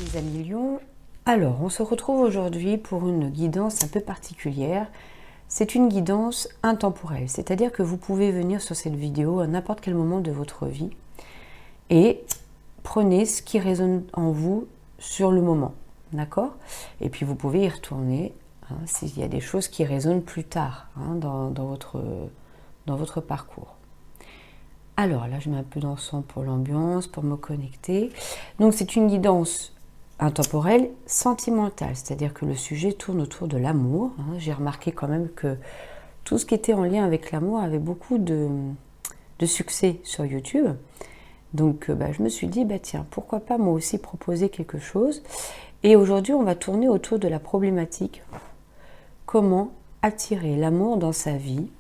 les amis Lion. Alors, on se retrouve aujourd'hui pour une guidance un peu particulière. C'est une guidance intemporelle, c'est-à-dire que vous pouvez venir sur cette vidéo à n'importe quel moment de votre vie et prenez ce qui résonne en vous sur le moment, d'accord? Et puis vous pouvez y retourner s'il y a des choses qui résonnent plus tard dans votre parcours. Alors là, je mets un peu d'encens pour l'ambiance, pour me connecter. Donc c'est une guidance intemporelle, sentimentale, c'est-à-dire que le sujet tourne autour de l'amour. J'ai remarqué quand même que tout ce qui était en lien avec l'amour avait beaucoup de succès sur YouTube. Donc je me suis dit, tiens, pourquoi pas moi aussi proposer quelque chose. Et aujourd'hui, on va tourner autour de la problématique. Comment attirer l'amour dans sa vie?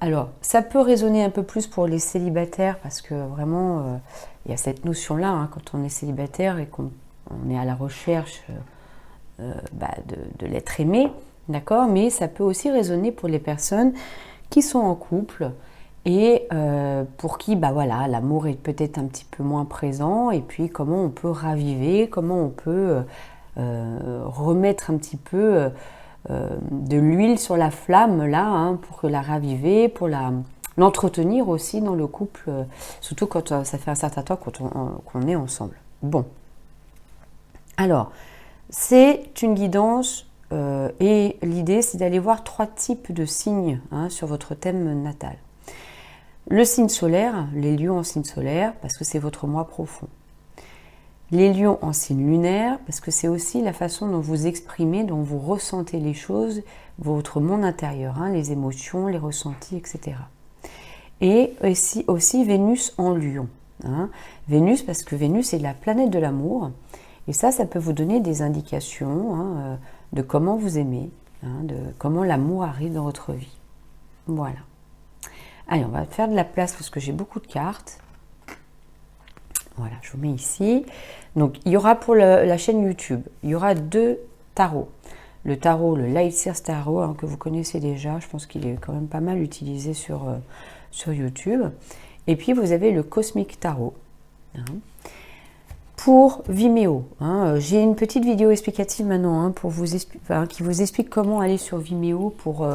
Alors, ça peut résonner un peu plus pour les célibataires parce que vraiment, il y a cette notion-là, quand on est célibataire et qu'on est à la recherche de l'être aimé, d'accord? Mais ça peut aussi résonner pour les personnes qui sont en couple et pour qui, l'amour est peut-être un petit peu moins présent et puis comment on peut raviver, comment on peut remettre un petit peu de l'huile sur la flamme là, pour la raviver, pour l'entretenir aussi dans le couple, surtout quand ça fait un certain temps qu'on est ensemble. Bon, alors c'est une guidance et l'idée c'est d'aller voir 3 types de signes sur votre thème natal. Le signe solaire, les lions en signe solaire, parce que c'est votre moi profond. Les lions en signe lunaire, parce que c'est aussi la façon dont vous exprimez, dont vous ressentez les choses, votre monde intérieur, les émotions, les ressentis, etc. Et aussi Vénus en lion. Vénus, parce que Vénus est la planète de l'amour, et ça peut vous donner des indications de comment vous aimez, de comment l'amour arrive dans votre vie. Voilà. Allez, on va faire de la place parce que j'ai beaucoup de cartes. Voilà, je vous mets ici. Donc, il y aura pour la chaîne YouTube, il y aura 2 tarots. Le tarot, le Light Seers Tarot, que vous connaissez déjà. Je pense qu'il est quand même pas mal utilisé sur YouTube. Et puis, vous avez le Cosmic Tarot. Pour Vimeo, j'ai une petite vidéo explicative maintenant qui vous explique comment aller sur Vimeo pour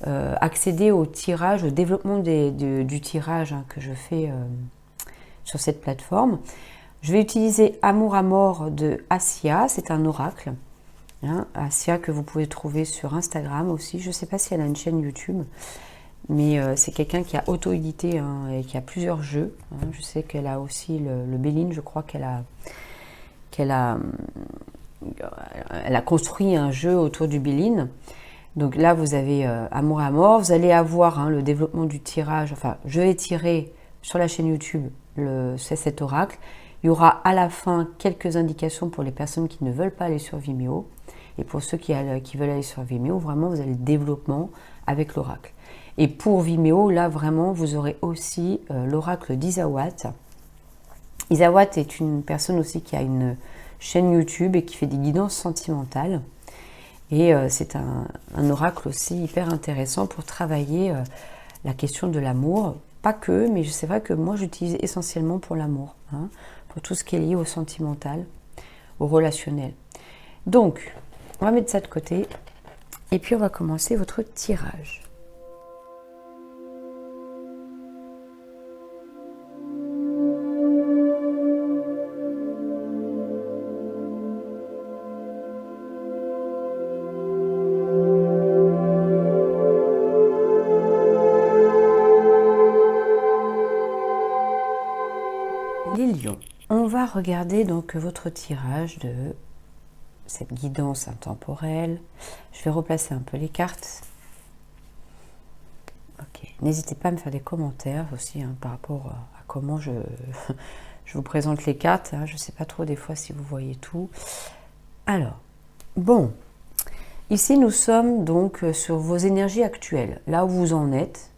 accéder au tirage, au développement du tirage que je fais sur cette plateforme. Je vais utiliser Amour à mort de Assia, c'est un oracle. Assia que vous pouvez trouver sur Instagram aussi. Je ne sais pas si elle a une chaîne YouTube, mais c'est quelqu'un qui a auto-édité et qui a plusieurs jeux. Je sais qu'elle a aussi le Béline, je crois qu'elle a construit un jeu autour du Béline. Donc là, vous avez Amour à mort. Vous allez avoir le développement du tirage. Enfin, je vais tirer sur la chaîne YouTube c'est cet oracle. Il y aura à la fin quelques indications pour les personnes qui ne veulent pas aller sur Vimeo. Et pour ceux qui veulent aller sur Vimeo, vraiment, vous avez le développement avec l'oracle. Et pour Vimeo, là, vraiment, vous aurez aussi l'oracle d'Isawat. Isawat est une personne aussi qui a une chaîne YouTube et qui fait des guidances sentimentales. Et c'est un oracle aussi hyper intéressant pour travailler la question de l'amour. Pas que, mais c'est vrai que moi, j'utilise essentiellement pour l'amour. Pour tout ce qui est lié au sentimental, au relationnel. Donc, on va mettre ça de côté. Et puis, on va commencer votre tirage. Les lions. On va regarder donc votre tirage de cette guidance intemporelle. Je vais replacer un peu les cartes. Ok. N'hésitez pas à me faire des commentaires aussi par rapport à comment je vous présente les cartes. Je ne sais pas trop des fois si vous voyez tout. Alors, bon. Ici, nous sommes donc sur vos énergies actuelles, là où vous en êtes.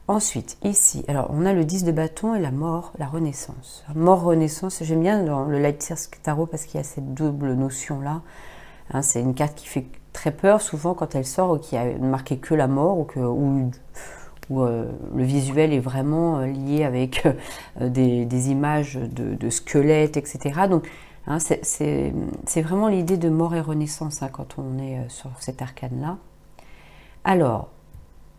Ensuite, ici, alors on a le 10 de bâton et la mort, la renaissance. Mort, renaissance, j'aime bien dans le Light Seers Tarot parce qu'il y a cette double notion-là. C'est une carte qui fait très peur souvent quand elle sort ou qui a marqué que la mort ou le visuel est vraiment lié avec des images de squelettes, etc. Donc Hein, c'est vraiment l'idée de mort et renaissance, hein, quand on est sur cet arcane-là. Alors,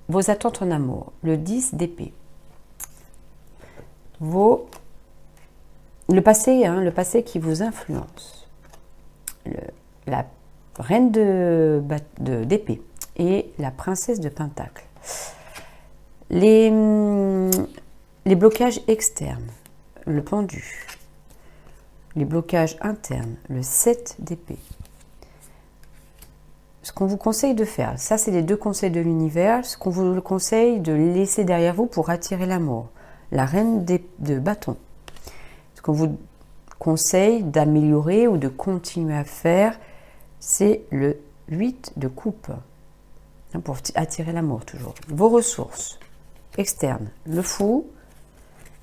vos attentes en amour, le 10 d'épée. Le passé, hein, le passé qui vous influence. La reine d'épée et la princesse de pentacle. Les blocages externes, le pendu. Les blocages internes, le 7 d'épée. Ce qu'on vous conseille de faire, ça c'est les 2 conseils de l'univers, ce qu'on vous conseille de laisser derrière vous pour attirer l'amour. La reine de bâton. Ce qu'on vous conseille d'améliorer ou de continuer à faire, c'est le 8 de coupe. Hein, pour attirer l'amour toujours. Vos ressources externes, le fou.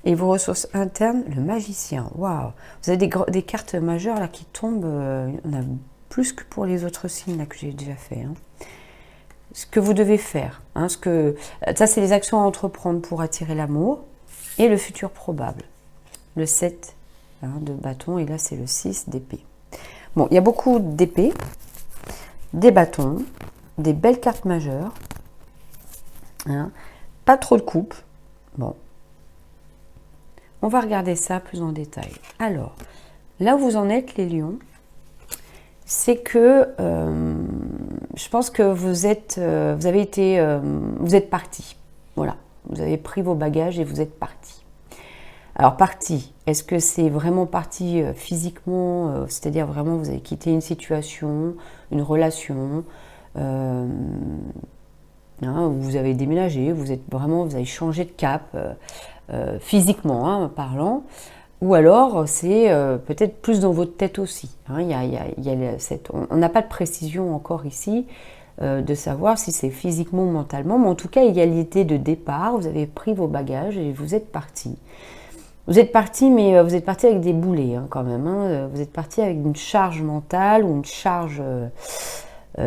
Et vos ressources internes, le magicien. Waouh! Vous avez des cartes majeures là qui tombent. Il y en a plus que pour les autres signes là, que j'ai déjà fait. Hein. Ce que vous devez faire. Hein, ça, c'est les actions à entreprendre pour attirer l'amour. Et le futur probable. Le 7 hein, de bâton. Et là, c'est le 6 d'épée. Bon, il y a beaucoup d'épées, des bâtons, des belles cartes majeures. Hein, pas trop de coupe. Bon. On va regarder ça plus en détail. Alors, là où vous en êtes, les lions, c'est que je pense que vous êtes partis. Voilà, vous avez pris vos bagages et vous êtes partis. Alors, parti, est-ce que c'est vraiment parti physiquement, c'est-à-dire vraiment vous avez quitté une situation, une relation, hein, vous avez déménagé, vous avez changé de cap, physiquement hein, parlant, ou alors c'est peut-être plus dans votre tête aussi. Hein, on n'a pas de précision encore ici de savoir si c'est physiquement ou mentalement, mais en tout cas il y a l'idée de départ, vous avez pris vos bagages et vous êtes parti. Vous êtes parti, mais vous êtes parti avec des boulets hein, quand même. Hein, vous êtes parti avec une charge mentale ou une charge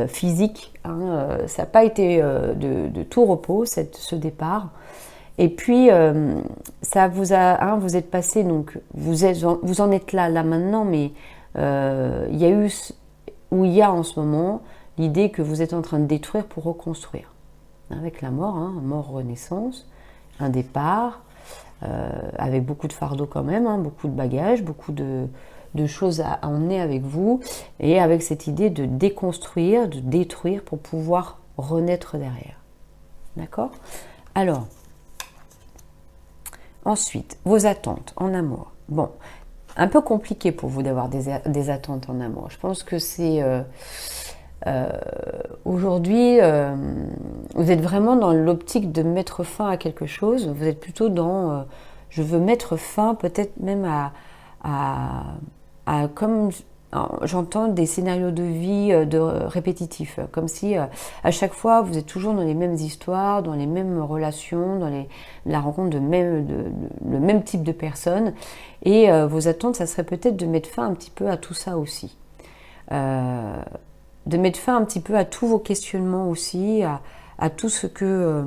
physique. Hein, ça n'a pas été de tout repos ce départ. Et puis, ça vous a, hein, vous êtes passé, donc vous en êtes là maintenant, mais il y a en ce moment l'idée que vous êtes en train de détruire pour reconstruire. Avec la mort, hein, mort-renaissance, un départ, avec beaucoup de fardeau quand même, hein, beaucoup de bagages, beaucoup de choses à emmener avec vous, et avec cette idée de déconstruire, de détruire pour pouvoir renaître derrière. D'accord ? Alors, ensuite, vos attentes en amour. Bon, un peu compliqué pour vous d'avoir des attentes en amour. Je pense que c'est... aujourd'hui, vous êtes vraiment dans l'optique de mettre fin à quelque chose. Vous êtes plutôt dans... je veux mettre fin peut-être même comme... J'entends des scénarios de vie répétitifs, comme si à chaque fois vous êtes toujours dans les mêmes histoires, dans les mêmes relations, dans la rencontre le même type de personnes. Et vos attentes, ça serait peut-être de mettre fin un petit peu à tout ça aussi. De mettre fin un petit peu à tous vos questionnements aussi, à tout ce que...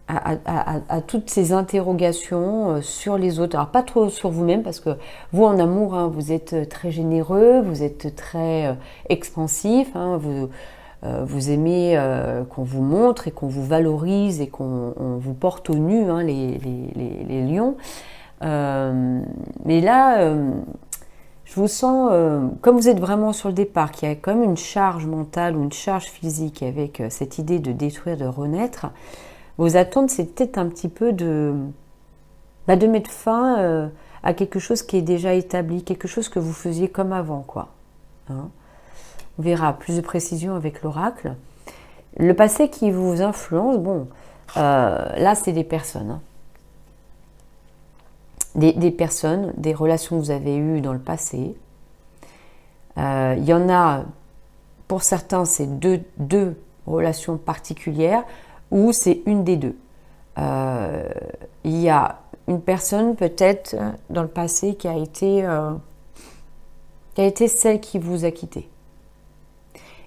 à toutes ces interrogations sur les autres. Alors pas trop sur vous-même, parce que vous en amour, hein, vous êtes très généreux, vous êtes très expansif, hein, vous aimez qu'on vous montre et qu'on vous valorise et qu'on vous porte au nu, hein, les lions. Mais là, je vous sens, comme vous êtes vraiment sur le départ, qu'il y a quand même une charge mentale ou une charge physique avec cette idée de détruire, de renaître. Vos attentes, c'est peut-être un petit peu de mettre fin à quelque chose qui est déjà établi, quelque chose que vous faisiez comme avant, quoi. Hein, on verra plus de précision avec l'oracle. Le passé qui vous influence, bon, là, c'est des personnes. Hein. Des personnes, des relations que vous avez eues dans le passé. Il y en a, pour certains, c'est deux relations particulières, ou c'est une des deux. Il y a une personne peut-être dans le passé qui a été celle qui vous a quitté.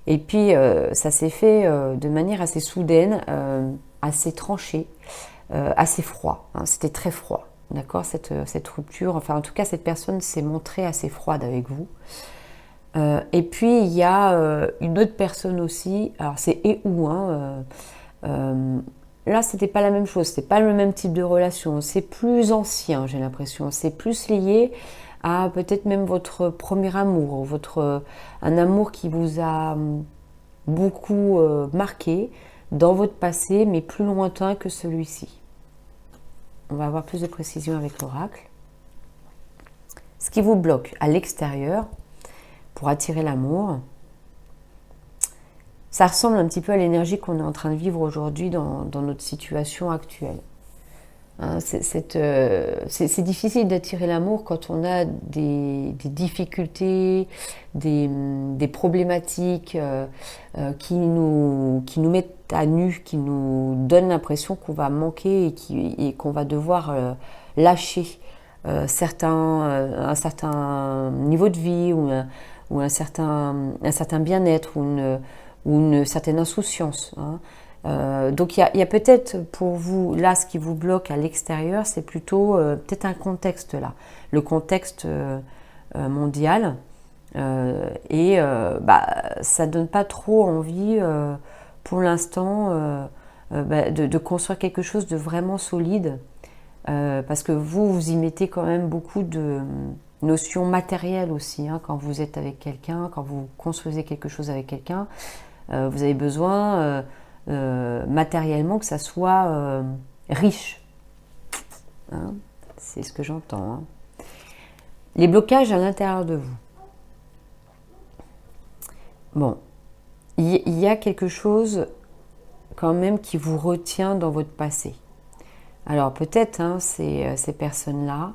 Et puis ça s'est fait de manière assez soudaine, assez tranchée, assez froid. Hein, c'était très froid. d'accord, cette rupture, enfin en tout cas cette personne s'est montrée assez froide avec vous. Et puis il y a une autre personne aussi, alors c'est et ou, hein, là c'était pas la même chose, c'était pas le même type de relation, c'est plus ancien j'ai l'impression, c'est plus lié à peut-être même votre premier amour, un amour qui vous a beaucoup marqué dans votre passé, mais plus lointain que celui-ci. On va avoir plus de précision avec l'oracle. Ce qui vous bloque à l'extérieur pour attirer l'amour, ça ressemble un petit peu à l'énergie qu'on est en train de vivre aujourd'hui dans notre situation actuelle. Hein, c'est difficile d'attirer l'amour quand on a des difficultés, des problématiques qui nous mettent à nu, qui nous donnent l'impression qu'on va manquer et qu'on va devoir lâcher un certain niveau de vie ou un certain bien-être ou une certaine insouciance. Hein. Donc il y a peut-être pour vous, là, ce qui vous bloque à l'extérieur, c'est plutôt peut-être un contexte là, le contexte mondial. Ça donne pas trop envie pour l'instant de construire quelque chose de vraiment solide. Parce que vous y mettez quand même beaucoup de notions matérielles aussi, hein, quand vous êtes avec quelqu'un, quand vous construisez quelque chose avec quelqu'un, vous avez besoin matériellement que ça soit riche. Hein, c'est ce que j'entends. Hein. Les blocages à l'intérieur de vous. Bon, il y a quelque chose quand même qui vous retient dans votre passé. Alors peut-être hein, ces personnes-là,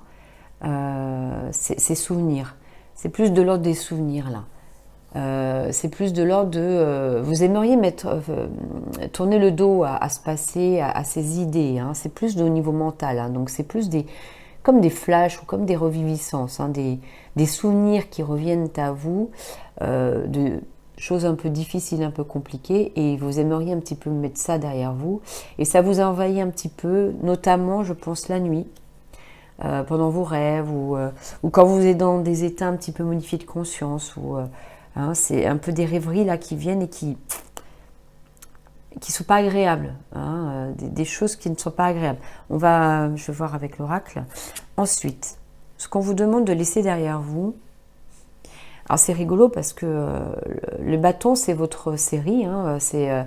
ces souvenirs, c'est plus de l'ordre des souvenirs là. C'est plus de l'ordre de... vous aimeriez tourner le dos à ce passé, à ces idées. Hein. C'est plus au niveau mental. Hein. Donc c'est plus comme des flashs ou comme des reviviscences. Hein. Des souvenirs qui reviennent à vous de choses un peu difficiles, un peu compliquées. Et vous aimeriez un petit peu mettre ça derrière vous. Et ça vous envahit un petit peu, notamment je pense la nuit. Pendant vos rêves ou quand vous êtes dans des états un petit peu modifiés de conscience hein, c'est un peu des rêveries là qui viennent et qui sont pas agréables, hein, des choses qui ne sont pas agréables. Je vais voir avec l'oracle. Ensuite, ce qu'on vous demande de laisser derrière vous. Alors c'est rigolo parce que le bâton c'est votre série, hein, c'est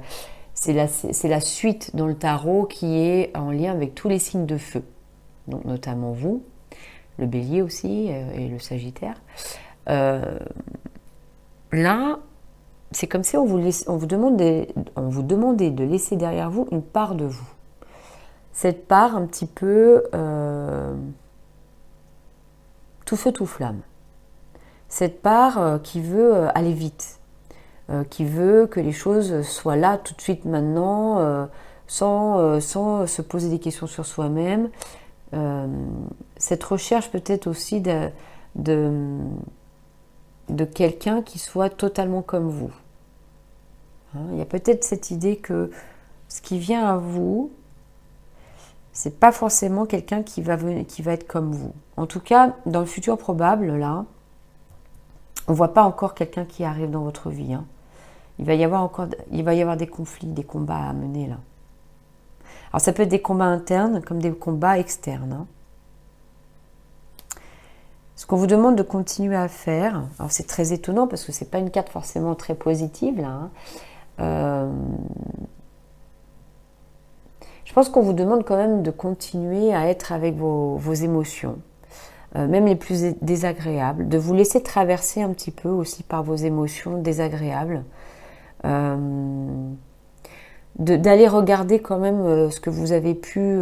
la suite dans le tarot qui est en lien avec tous les signes de feu, donc notamment vous, le bélier aussi et le sagittaire. Là, c'est comme si on vous demandait de laisser derrière vous une part de vous. Cette part un petit peu tout feu, tout flamme. Cette part qui veut aller vite, qui veut que les choses soient là tout de suite maintenant, sans se poser des questions sur soi-même. Cette recherche peut-être aussi de quelqu'un qui soit totalement comme vous. Hein, il y a peut-être cette idée que ce qui vient à vous, c'est pas forcément quelqu'un qui va être comme vous. En tout cas, dans le futur probable, là, on voit pas encore quelqu'un qui arrive dans votre vie. Hein. Il va y avoir des conflits, des combats à mener là. Alors ça peut être des combats internes comme des combats externes. Hein. Ce qu'on vous demande de continuer à faire, alors c'est très étonnant parce que c'est pas une carte forcément très positive là. Hein. Je pense qu'on vous demande quand même de continuer à être avec vos émotions, même les plus désagréables, de vous laisser traverser un petit peu aussi par vos émotions désagréables, d'aller regarder quand même ce que vous avez pu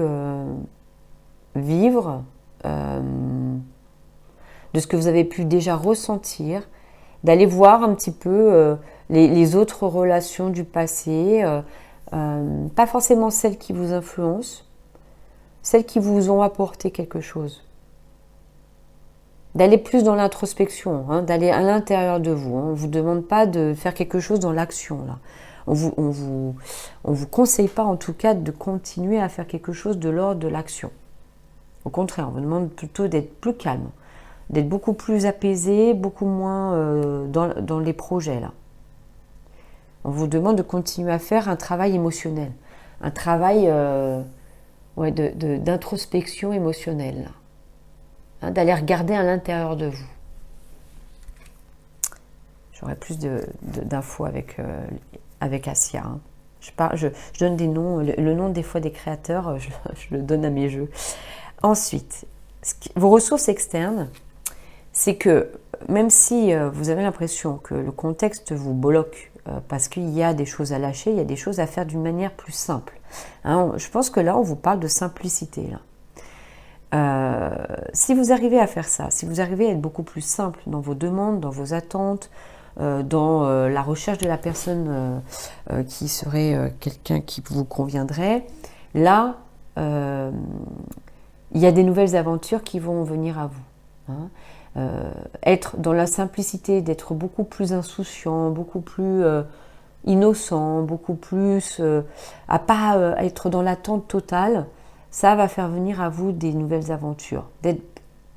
vivre, de ce que vous avez pu déjà ressentir, d'aller voir un petit peu les autres relations du passé, pas forcément celles qui vous influencent, celles qui vous ont apporté quelque chose. D'aller plus dans l'introspection, hein, d'aller à l'intérieur de vous. Hein. On ne vous demande pas de faire quelque chose dans l'action. Là. On vous conseille pas en tout cas de continuer à faire quelque chose de l'ordre de l'action. Au contraire, on vous demande plutôt d'être plus calme, d'être beaucoup plus apaisé, beaucoup moins dans les projets là. On vous demande de continuer à faire un travail émotionnel, un travail ouais, d'introspection émotionnelle, hein, d'aller regarder à l'intérieur de vous. J'aurai plus d'infos avec Assia. Hein. Je donne des noms, le nom des fois des créateurs, je le donne à mes jeux. Ensuite, vos ressources externes, c'est que même si vous avez l'impression que le contexte vous bloque parce qu'il y a des choses à lâcher, il y a des choses à faire d'une manière plus simple. Hein, je pense que là, on vous parle de simplicité. Là. Si vous arrivez à faire ça, si vous arrivez à être beaucoup plus simple dans vos demandes, dans vos attentes, dans la recherche de la personne qui serait quelqu'un qui vous conviendrait, là, il y a des nouvelles aventures qui vont venir à vous. Hein. Être dans la simplicité, d'être beaucoup plus insouciant, beaucoup plus innocent, beaucoup plus à pas être dans l'attente totale, ça va faire venir à vous des nouvelles aventures.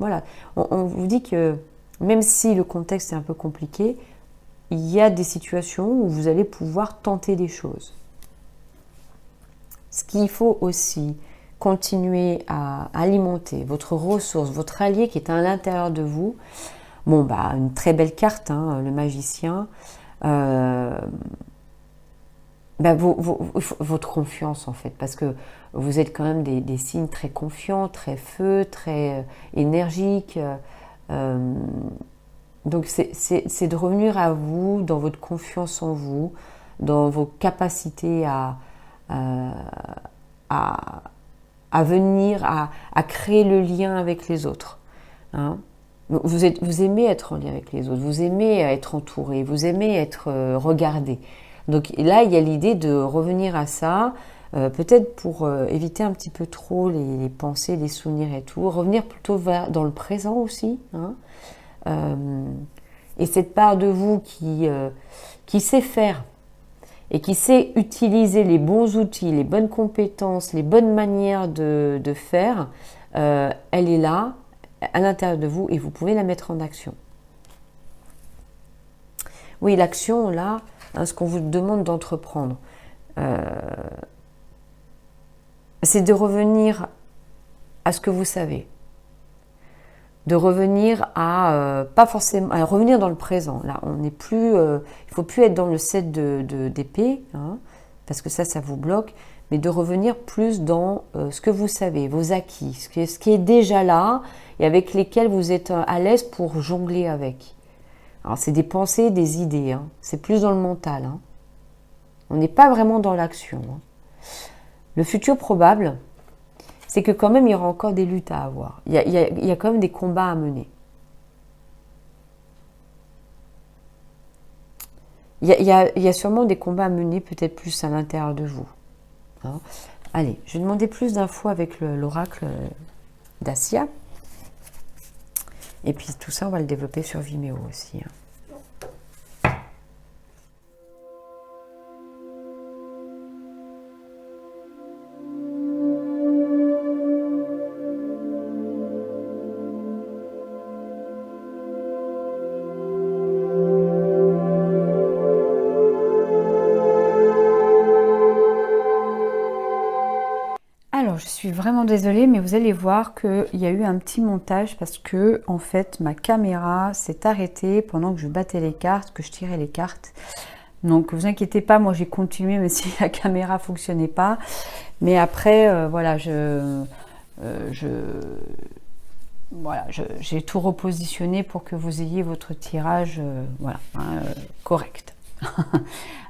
Voilà. On vous dit que même si le contexte est un peu compliqué, il y a des situations où vous allez pouvoir tenter des choses. Ce qu'il faut aussi continuer à alimenter votre ressource, votre allié qui est à l'intérieur de vous. Bon, bah, une très belle carte, hein, le magicien. Bah, votre confiance, en fait, parce que vous êtes quand même des signes très confiants, très feu, très énergiques. Donc, c'est de revenir à vous, dans votre confiance en vous, dans vos capacités à venir, à créer le lien avec les autres. Hein. Vous aimez être en lien avec les autres, vous aimez être entouré, vous aimez être regardé. Donc là, il y a l'idée de revenir à ça, peut-être pour éviter un petit peu trop les pensées, les souvenirs et tout, revenir plutôt dans le présent aussi. Hein. Et cette part de vous qui sait faire et qui sait utiliser les bons outils, les bonnes compétences, les bonnes manières de faire, elle est là, à l'intérieur de vous, et vous pouvez la mettre en action. Oui, l'action, là, hein, ce qu'on vous demande d'entreprendre, c'est de revenir à ce que vous savez. De revenir pas forcément, à revenir dans le présent. Là, on n'est plus, il faut plus être dans le 7 d'épée, hein, parce que ça vous bloque, mais de revenir plus dans ce que vous savez, vos acquis, ce qui est déjà là et avec lesquels vous êtes à l'aise pour jongler avec. Alors, c'est des pensées, des idées, hein, c'est plus dans le mental. Hein. On n'est pas vraiment dans l'action. Hein. Le futur probable, c'est que quand même, il y aura encore des luttes à avoir. Il y a quand même des combats à mener. Il y a sûrement des combats à mener, peut-être plus à l'intérieur de vous. Hein. Allez, je vais demander plus d'infos avec l'oracle d'Assia. Et puis tout ça, on va le développer sur Vimeo aussi. Hein. Alors, je suis vraiment désolée, mais vous allez voir qu'il y a eu un petit montage parce que, en fait, ma caméra s'est arrêtée pendant que je battais les cartes, que je tirais les cartes. Donc, vous inquiétez pas, moi j'ai continué, même si la caméra fonctionnait pas. Mais après, voilà, j'ai tout repositionné pour que vous ayez votre tirage, voilà, hein, correct.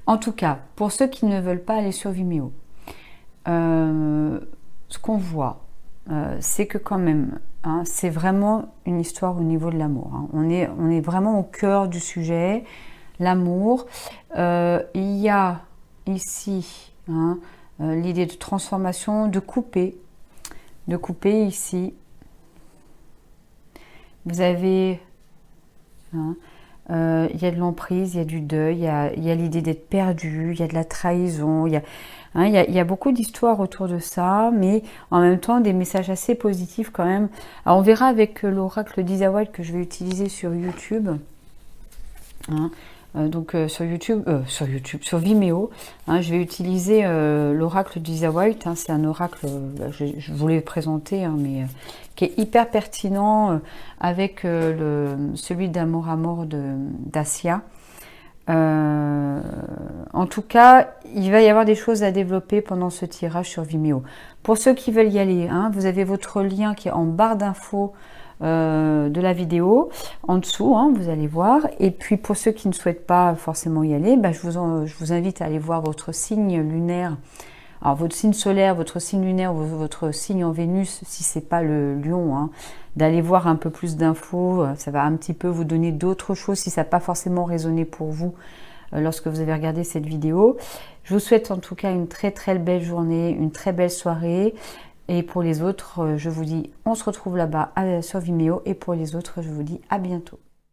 En tout cas, pour ceux qui ne veulent pas aller sur Vimeo, ce qu'on voit, c'est que quand même, hein, c'est vraiment une histoire au niveau de l'amour. Hein. On est vraiment au cœur du sujet, l'amour. Il y a ici hein, l'idée de transformation, de couper ici. Vous avez hein, il y a de l'emprise, il y a du deuil, il y a l'idée d'être perdu, il y a de la trahison, il y a beaucoup d'histoires autour de ça, mais en même temps des messages assez positifs quand même. Alors on verra avec l'oracle d'Isa White que je vais utiliser sur YouTube. Hein. Donc sur Vimeo, hein, je vais utiliser l'oracle d'Isa White. Hein, c'est un oracle, je vous l'ai présenté, hein, mais qui est hyper pertinent avec celui d'Amour à mort d'Asia. En tout cas, il va y avoir des choses à développer pendant ce tirage sur Vimeo. Pour ceux qui veulent y aller, hein, vous avez votre lien qui est en barre d'infos de la vidéo, en dessous, hein, vous allez voir. Et puis pour ceux qui ne souhaitent pas forcément y aller, bah, je vous invite à aller voir votre signe lunaire. Alors votre signe solaire, votre signe lunaire, votre signe en Vénus, si c'est pas le lion, hein, d'aller voir un peu plus d'infos, ça va un petit peu vous donner d'autres choses si ça n'a pas forcément résonné pour vous lorsque vous avez regardé cette vidéo. Je vous souhaite en tout cas une très très belle journée, une très belle soirée. Et pour les autres, je vous dis, on se retrouve là-bas sur Vimeo. Et pour les autres, je vous dis à bientôt.